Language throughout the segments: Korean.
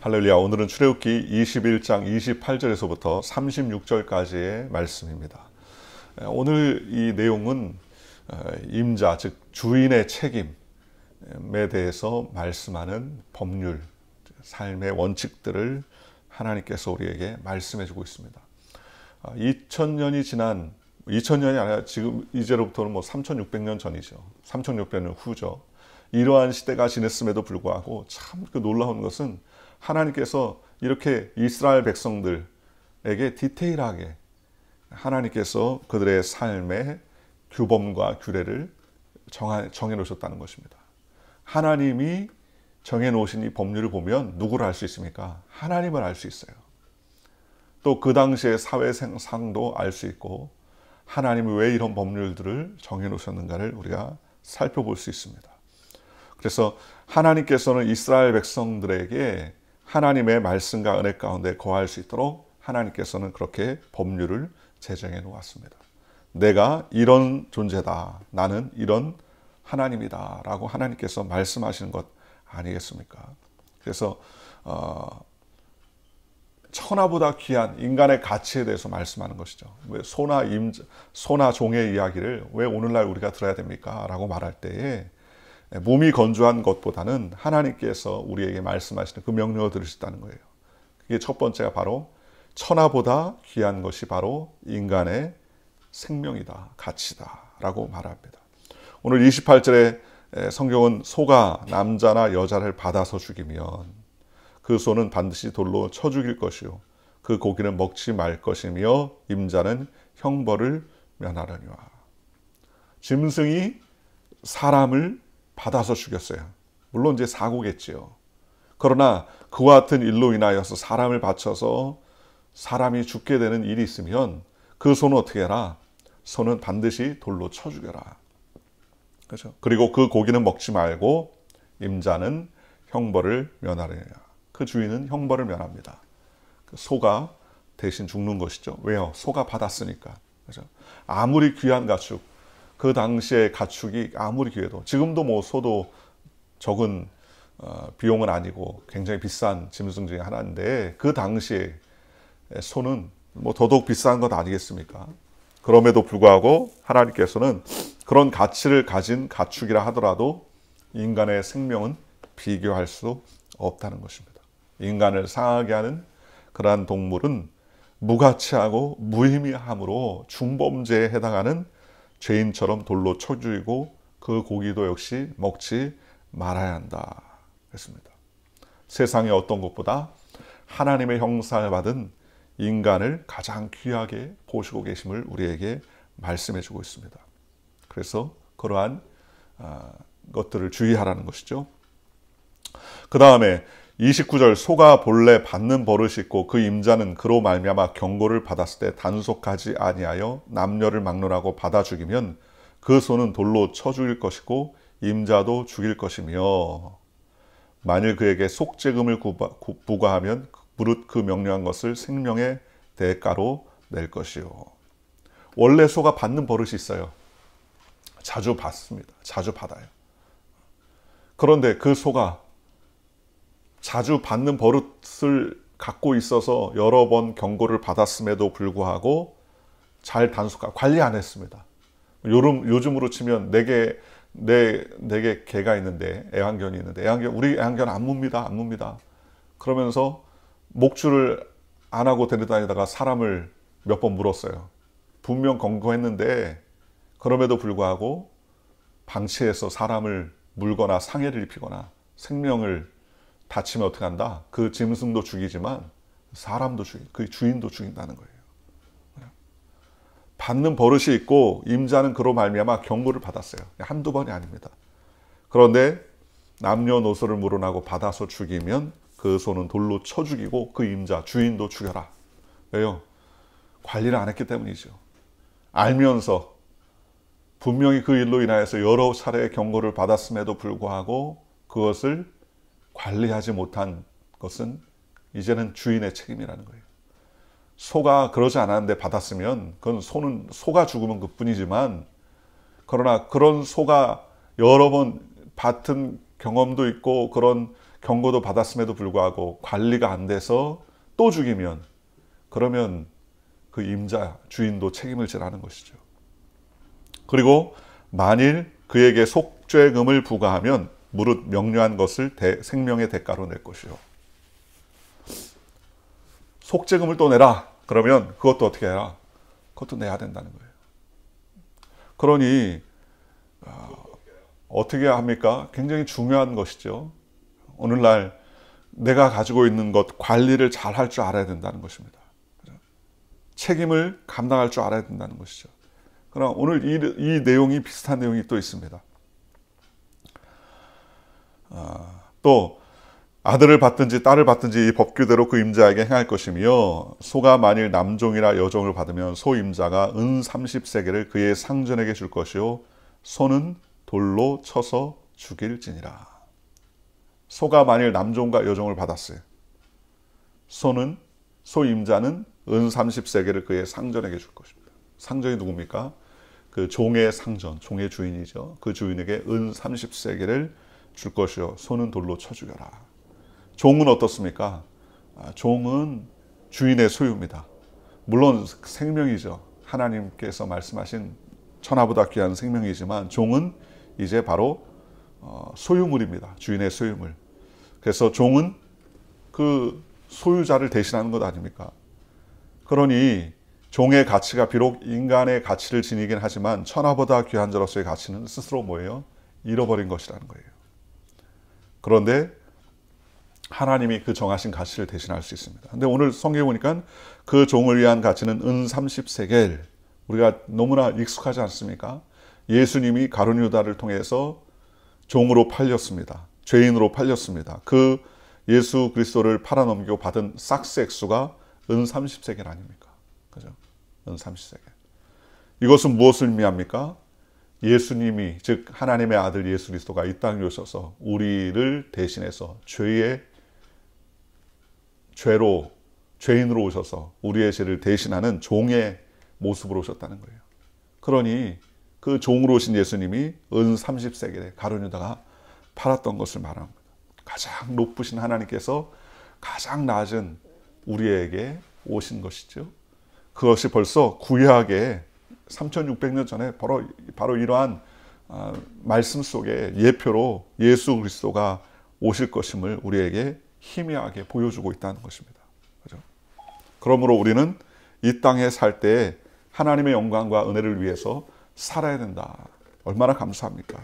할렐루야. 오늘은 출애굽기 21장 28절에서부터 36절까지의 말씀입니다. 오늘 이 내용은 임자, 즉 주인의 책임에 대해서 말씀하는 법률, 삶의 원칙들을 하나님께서 우리에게 말씀해 주고 있습니다. 2000년이 지난, 2000년이 아니라 지금 이제로부터는 3600년 전이죠. 3600년 후죠. 이러한 시대가 지냈음에도 불구하고 참 놀라운 것은 하나님께서 이렇게 이스라엘 백성들에게 디테일하게 하나님께서 그들의 삶의 규범과 규례를 정해 놓으셨다는 것입니다. 하나님이 정해 놓으신 이 법률을 보면 누구를 알 수 있습니까? 하나님을 알 수 있어요. 또 그 당시의 사회상도 알 수 있고 하나님이 왜 이런 법률들을 정해 놓으셨는가를 우리가 살펴볼 수 있습니다. 그래서 하나님께서는 이스라엘 백성들에게 하나님의 말씀과 은혜 가운데 거할 수 있도록 하나님께서는 그렇게 법률을 제정해 놓았습니다. 내가 이런 존재다. 나는 이런 하나님이다. 라고 하나님께서 말씀하시는 것 아니겠습니까? 그래서 천하보다 귀한 인간의 가치에 대해서 말씀하는 것이죠. 왜 소나 종의 이야기를 왜 오늘날 우리가 들어야 됩니까? 라고 말할 때에 몸이 건조한 것보다는 하나님께서 우리에게 말씀하시는 그 명령을 들으셨다는 거예요. 그게 첫 번째가 바로 천하보다 귀한 것이 바로 인간의 생명이다, 가치다 라고 말합니다. 오늘 28절에 성경은 소가 남자나 여자를 받아서 죽이면 그 소는 반드시 돌로 쳐 죽일 것이요 그 고기는 먹지 말 것이며 임자는 형벌을 면하려니와. 짐승이 사람을 받아서 죽였어요. 물론 이제 사고겠지요. 그러나 그와 같은 일로 인하여서 사람을 바쳐서 사람이 죽게 되는 일이 있으면 그 소는 어떻게 해라? 소는 반드시 돌로 쳐 죽여라. 그렇죠? 그리고 그 고기는 먹지 말고 임자는 형벌을 면하려냐. 그 주인은 형벌을 면합니다. 그 소가 대신 죽는 것이죠. 왜요? 소가 받았으니까. 그렇죠? 아무리 귀한 가축, 그 당시의 가축이 아무리 귀해도 지금도 소도 적은 비용은 아니고 굉장히 비싼 짐승 중에 하나인데 그 당시에 소는 더더욱 비싼 것 아니겠습니까? 그럼에도 불구하고 하나님께서는 그런 가치를 가진 가축이라 하더라도 인간의 생명은 비교할 수 없다는 것입니다. 인간을 상하게 하는 그러한 동물은 무가치하고 무의미함으로 중범죄에 해당하는 죄인처럼 돌로 쳐 죽이고 그 고기도 역시 먹지 말아야 한다 했습니다. 세상의 어떤 것보다 하나님의 형상을 받은 인간을 가장 귀하게 보시고 계심을 우리에게 말씀해 주고 있습니다. 그래서 그러한 것들을 주의하라는 것이죠. 그 다음에 29절 소가 본래 받는 버릇이 있고 그 임자는 그로 말미암아 경고를 받았을 때 단속하지 아니하여 남녀를 막론하고 받아 죽이면 그 소는 돌로 쳐 죽일 것이고 임자도 죽일 것이며 만일 그에게 속죄금을 부과하면 무릇 그 명령한 것을 생명의 대가로 낼 것이요. 원래 소가 받는 버릇이 있어요. 자주 받습니다. 자주 받아요. 그런데 그 소가 자주 받는 버릇을 갖고 있어서 여러 번 경고를 받았음에도 불구하고 잘 관리 안 했습니다. 요즘으로 치면 내게 개가 있는데 애완견이 있는데 우리 애완견 안 뭅니다. 그러면서 목줄을 안 하고 데려다니다가 사람을 몇 번 물었어요. 분명 경고했는데 그럼에도 불구하고 방치해서 사람을 물거나 상해를 입히거나 생명을 다치면 어떻게 한다? 그 짐승도 죽이지만 사람도 그 주인도 죽인다는 거예요. 받는 버릇이 있고 임자는 그로 말미암아 경고를 받았어요. 한두 번이 아닙니다. 그런데 남녀노소를 물어나고 받아서 죽이면 그 소는 돌로 쳐 죽이고 그 임자 주인도 죽여라. 왜요? 관리를 안 했기 때문이죠. 알면서 분명히 그 일로 인하여서 여러 차례 경고를 받았음에도 불구하고 그것을 관리하지 못한 것은 이제는 주인의 책임이라는 거예요. 소가 그러지 않았는데 받았으면 그건 소가 죽으면 그뿐이지만 그러나 그런 소가 여러 번 받은 경험도 있고 그런 경고도 받았음에도 불구하고 관리가 안 돼서 또 죽이면, 그러면 그 임자 주인도 책임을 지라는 것이죠. 그리고 만일 그에게 속죄금을 부과하면 무릇 명료한 것을 생명의 대가로 낼 것이요. 속죄금을 또 내라. 그러면 그것도 어떻게 해라? 그것도 내야 된다는 거예요. 그러니 어떻게 합니까? 굉장히 중요한 것이죠. 오늘날 내가 가지고 있는 것 관리를 잘 할 줄 알아야 된다는 것입니다. 책임을 감당할 줄 알아야 된다는 것이죠. 그러나 오늘 이 내용이 비슷한 내용이 또 있습니다. 또 아들을 받든지 딸을 받든지 이 법규대로 그 임자에게 행할 것이며 소가 만일 남종이나 여종을 받으면 소 임자가 은 30세겔을 그의 상전에게 줄 것이요 소는 돌로 쳐서 죽일지니라. 소가 만일 남종과 여종을 받았어요. 소 임자는 은 30세겔을 그의 상전에게 줄 것입니다. 상전이 누굽니까? 그 종의 상전, 종의 주인이죠. 그 주인에게 은 30세겔을 줄 것이요 소는 돌로 쳐 죽여라. 종은 어떻습니까? 종은 주인의 소유입니다. 물론 생명이죠. 하나님께서 말씀하신 천하보다 귀한 생명이지만 종은 이제 바로 소유물입니다. 주인의 소유물. 그래서 종은 그 소유자를 대신하는 것 아닙니까? 그러니 종의 가치가 비록 인간의 가치를 지니긴 하지만 천하보다 귀한 자로서의 가치는 스스로 뭐예요? 잃어버린 것이라는 거예요. 그런데 하나님이 그 정하신 가치를 대신할 수 있습니다. 근데 오늘 성경에 보니까 그 종을 위한 가치는 은 30세겔. 우리가 너무나 익숙하지 않습니까? 예수님이 가룟 유다를 통해서 종으로 팔렸습니다. 죄인으로 팔렸습니다. 그 예수 그리스도를 팔아넘기고 받은 싹스 액수가 은 30세겔 아닙니까? 그죠? 은 30세겔. 이것은 무엇을 의미합니까? 예수님이, 즉 하나님의 아들 예수 그리스도가 이 땅에 오셔서 우리를 대신해서 죄인으로 오셔서 우리의 죄를 대신하는 종의 모습으로 오셨다는 거예요. 그러니 그 종으로 오신 예수님이 은 30세겔에 가룟 유다가 팔았던 것을 말합니다. 가장 높으신 하나님께서 가장 낮은 우리에게 오신 것이죠. 그것이 벌써 구약에 3600년 전에 바로 이러한 말씀 속에 예표로 예수 그리스도가 오실 것임을 우리에게 희미하게 보여주고 있다는 것입니다. 그렇죠? 그러므로 우리는 이 땅에 살 때 하나님의 영광과 은혜를 위해서 살아야 된다. 얼마나 감사합니까?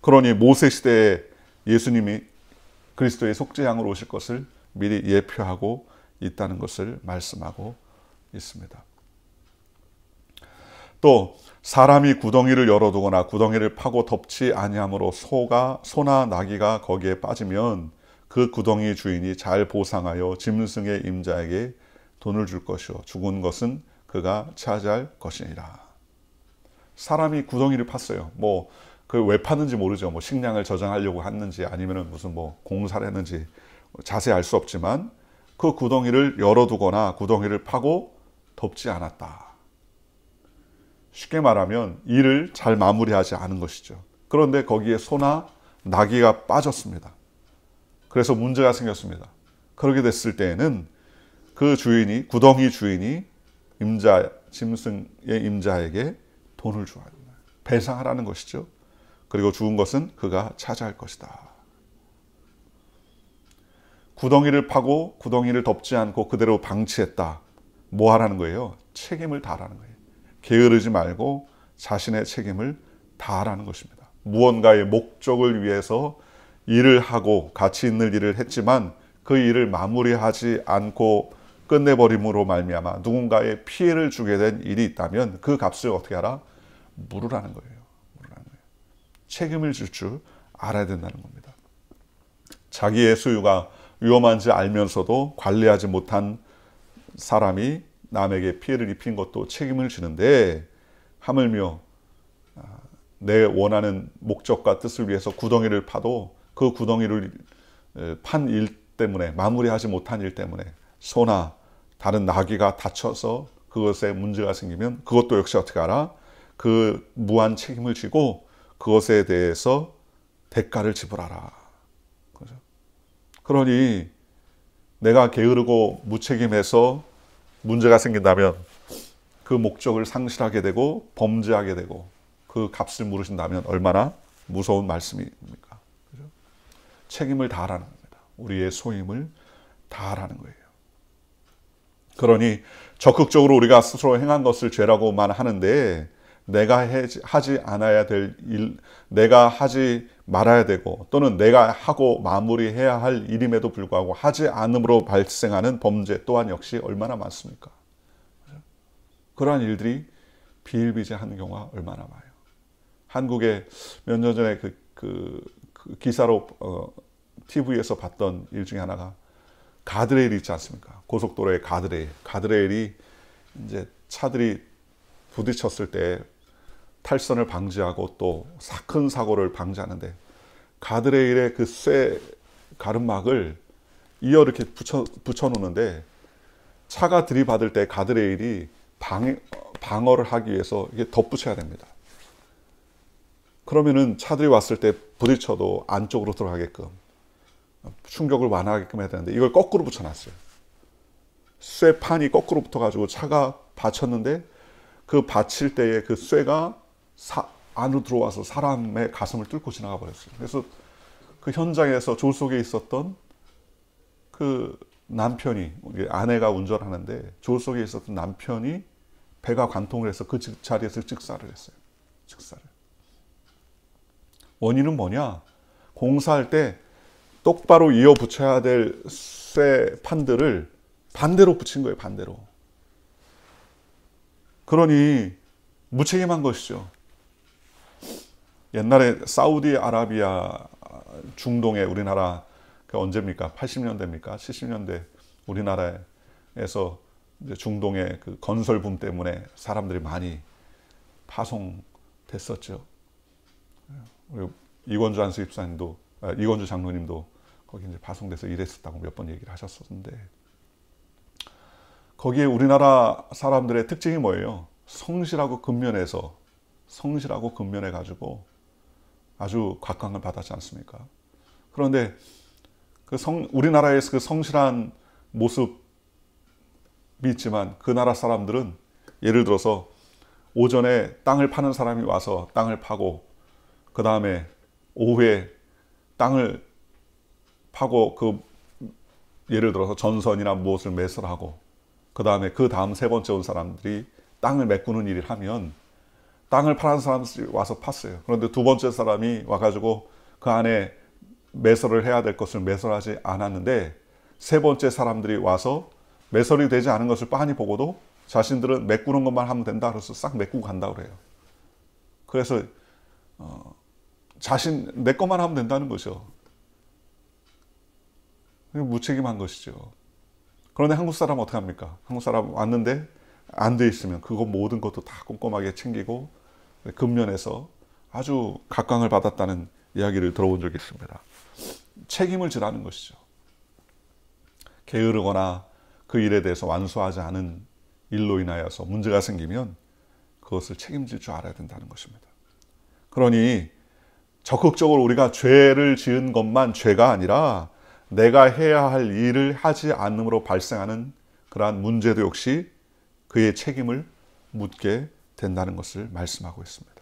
그러니 모세 시대에 예수님이 그리스도의 속죄양으로 오실 것을 미리 예표하고 있다는 것을 말씀하고 있습니다. 또 사람이 구덩이를 열어두거나 구덩이를 파고 덮지 아니함으로 소나 나귀가 거기에 빠지면 그 구덩이 주인이 잘 보상하여 짐승의 임자에게 돈을 줄 것이요 죽은 것은 그가 차지할 것이니라. 사람이 구덩이를 팠어요. 그 왜 팠는지 모르죠. 식량을 저장하려고 했는지 아니면 무슨 공사를 했는지 자세히 알 수 없지만 그 구덩이를 열어두거나 구덩이를 파고 덮지 않았다. 쉽게 말하면 일을 잘 마무리하지 않은 것이죠. 그런데 거기에 소나 나귀가 빠졌습니다. 그래서 문제가 생겼습니다. 그렇게 됐을 때에는 그 주인이, 구덩이 주인이 짐승의 임자에게 돈을 줘야 합니다. 배상하라는 것이죠. 그리고 죽은 것은 그가 차지할 것이다. 구덩이를 파고 구덩이를 덮지 않고 그대로 방치했다. 뭐 하라는 거예요? 책임을 다하라는 거예요. 게으르지 말고 자신의 책임을 다하라는 것입니다. 무언가의 목적을 위해서 일을 하고 가치 있는 일을 했지만 그 일을 마무리하지 않고 끝내버림으로 말미암아 누군가의 피해를 주게 된 일이 있다면 그 값을 어떻게 하라? 물으라는 거예요. 책임을 질 줄 알아야 된다는 겁니다. 자기의 소유가 위험한지 알면서도 관리하지 못한 사람이 남에게 피해를 입힌 것도 책임을 지는데 하물며 내 원하는 목적과 뜻을 위해서 구덩이를 파도 그 구덩이를 판 일 때문에 마무리하지 못한 일 때문에 소나 다른 나귀가 다쳐서 그것에 문제가 생기면 그것도 역시 어떻게 하라? 그 무한 책임을 지고 그것에 대해서 대가를 지불하라. 그죠? 그러니 내가 게으르고 무책임해서 문제가 생긴다면 그 목적을 상실하게 되고 범죄하게 되고 그 값을 물으신다면 얼마나 무서운 말씀입니까? 그죠? 책임을 다하라는 겁니다. 우리의 소임을 다하라는 거예요. 그러니 적극적으로 우리가 스스로 행한 것을 죄라고만 하는데 내가 하지 않아야 될 일, 내가 하지 말아야 되고 또는 내가 하고 마무리해야 할 일임에도 불구하고 하지 않음으로 발생하는 범죄 또한 역시 얼마나 많습니까? 그러한 일들이 비일비재한 경우가 얼마나 많아요. 한국에 몇 년 전에 그 기사로 TV에서 봤던 일 중에 하나가 가드레일이 있지 않습니까? 고속도로의 가드레일이 이제 차들이 부딪혔을 때 탈선을 방지하고 또 큰 사고를 방지하는데 가드레일에 그 쇠 가름막을 이어 이렇게 붙여 놓는데 차가 들이받을 때 가드레일이 방어를 하기 위해서 이게 덧붙여야 됩니다. 그러면은 차들이 왔을 때 부딪혀도 안쪽으로 들어가게끔 충격을 완화하게끔 해야 되는데 이걸 거꾸로 붙여놨어요. 쇠판이 거꾸로 붙어가지고 차가 받쳤는데 그 받칠 때에 그 쇠가 안으로 들어와서 사람의 가슴을 뚫고 지나가 버렸어요. 그래서 그 현장에서 조수석에 있었던 그 남편이, 아내가 운전하는데 조수석에 있었던 남편이 배가 관통을 해서 그 자리에서 즉사를 했어요. 즉사를. 원인은 뭐냐? 공사할 때 똑바로 이어 붙여야 될 쇠판들을 반대로 붙인 거예요. 반대로. 그러니 무책임한 것이죠. 옛날에 사우디아라비아 중동에 우리나라 그 언제입니까? 80년대입니까? 70년대 우리나라에서 이제 중동의 그 건설 붐 때문에 사람들이 많이 파송됐었죠. 우리 이건주 안수집사님도 이건주 장로님도 거기 이제 파송돼서 일했었다고 몇 번 얘기를 하셨었는데 거기에 우리나라 사람들의 특징이 뭐예요? 성실하고 근면해 가지고 아주 각광을 받았지 않습니까? 그런데 우리나라에서 그 성실한 모습이 있지만 그 나라 사람들은 예를 들어서 오전에 땅을 파는 사람이 와서 땅을 파고 그 다음에 오후에 땅을 파고 그 예를 들어서 전선이나 무엇을 매설하고 그 다음에 그 다음 세 번째 온 사람들이 땅을 메꾸는 일을 하면 땅을 파는 사람들이 와서 팠어요. 그런데 두 번째 사람이 와가지고 그 안에 매설을 해야 될 것을 매설하지 않았는데 세 번째 사람들이 와서 매설이 되지 않은 것을 빤히 보고도 자신들은 메꾸는 것만 하면 된다 그래서 싹 메꾸고 간다 그래요. 그래서 내 것만 하면 된다는 거죠. 무책임한 것이죠. 그런데 한국 사람은 어떻게 합니까? 한국 사람 왔는데 안 돼 있으면 그거 모든 것도 다 꼼꼼하게 챙기고 근면해서 아주 각광을 받았다는 이야기를 들어본 적이 있습니다. 책임을 지라는 것이죠. 게으르거나 그 일에 대해서 완수하지 않은 일로 인하여서 문제가 생기면 그것을 책임질 줄 알아야 된다는 것입니다. 그러니 적극적으로 우리가 죄를 지은 것만 죄가 아니라 내가 해야 할 일을 하지 않음으로 발생하는 그러한 문제도 역시 그의 책임을 묻게 된다는 것을 말씀하고 있습니다.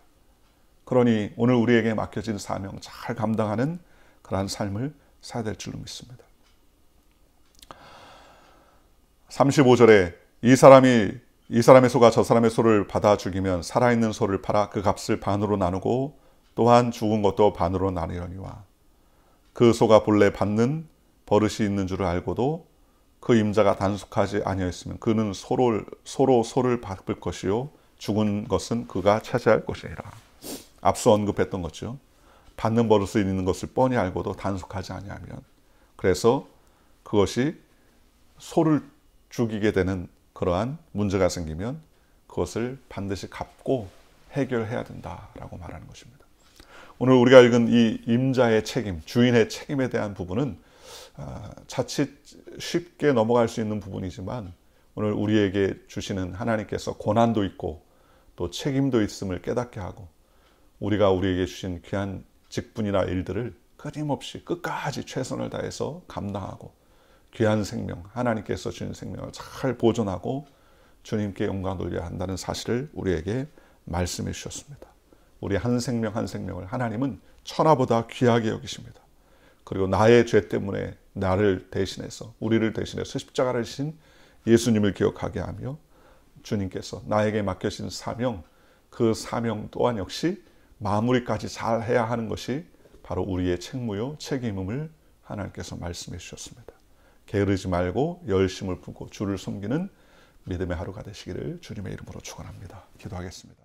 그러니 오늘 우리에게 맡겨진 사명 잘 감당하는 그러한 삶을 살아야 될 줄로 믿습니다. 35절에 이 사람의 소가 저 사람의 소를 받아 죽이면 살아있는 소를 팔아 그 값을 반으로 나누고 또한 죽은 것도 반으로 나누려니와 그 소가 본래 받는 버릇이 있는 줄을 알고도 그 임자가 단속하지 아니하였으면 그는 소로 소를 밟을 것이요 죽은 것은 그가 차지할 것이니라. 앞서 언급했던 거죠. 받는 버릇이 있는 것을 뻔히 알고도 단속하지 아니하면 그래서 그것이 소를 죽이게 되는 그러한 문제가 생기면 그것을 반드시 갚고 해결해야 된다라고 말하는 것입니다. 오늘 우리가 읽은 이 임자의 책임, 주인의 책임에 대한 부분은 자칫 쉽게 넘어갈 수 있는 부분이지만 오늘 우리에게 주시는 하나님께서 고난도 있고 또 책임도 있음을 깨닫게 하고 우리가 우리에게 주신 귀한 직분이나 일들을 끊임없이 끝까지 최선을 다해서 감당하고 귀한 생명, 하나님께서 주신 생명을 잘 보존하고 주님께 영광 돌려야 한다는 사실을 우리에게 말씀해 주셨습니다. 우리 한 생명 한 생명을 하나님은 천하보다 귀하게 여기십니다. 그리고 나의 죄 때문에 나를 대신해서, 우리를 대신해서 십자가를 지신 예수님을 기억하게 하며 주님께서 나에게 맡겨진 사명, 그 사명 또한 역시 마무리까지 잘 해야 하는 것이 바로 우리의 책무요 책임임을 하나님께서 말씀해 주셨습니다. 게으르지 말고 열심을 품고 주를 섬기는 믿음의 하루가 되시기를 주님의 이름으로 축원합니다. 기도하겠습니다.